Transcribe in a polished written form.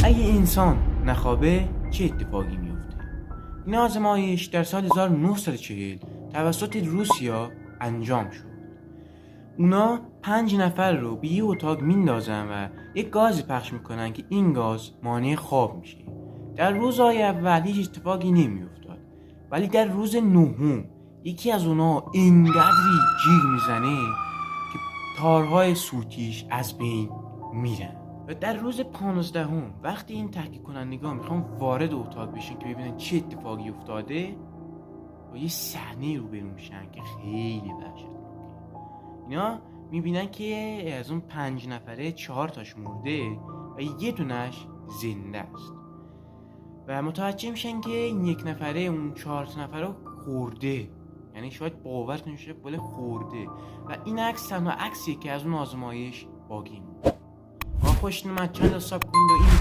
اگه انسان نخوابه چه اتفاقی میفته؟ این آزمایش در سال 1940 توسط روسیا انجام شد. اونا 5 نفر رو به یه اتاق میندازن و یک گازی پخش میکنن که این گاز مانع خواب میشه. در روزهای اول هیچ اتفاقی نمیافتاد، ولی در روز نهم یکی از اونا اینقدری جیغ میزنه که تارهای صوتیش از بین میرن. و در روز 15 وقتی این تحقیق کنندگان میخوان وارد اتاق بشن که ببینن چه اتفاقی افتاده، با یه صحنه روبرو میشن که خیلی وحشتناکه. اینا میبینن که از اون 5 نفره 4 تاش مرده و یه دونش زنده است و متوجه میشن که این 1 نفره اون 4 نفره رو خورده. یعنی شاید باورتون نشه بله خورده. و این عکس تنها عکسیه که از اون آزمایش باقی مونده. خوش اومد، چند ساب کنید و این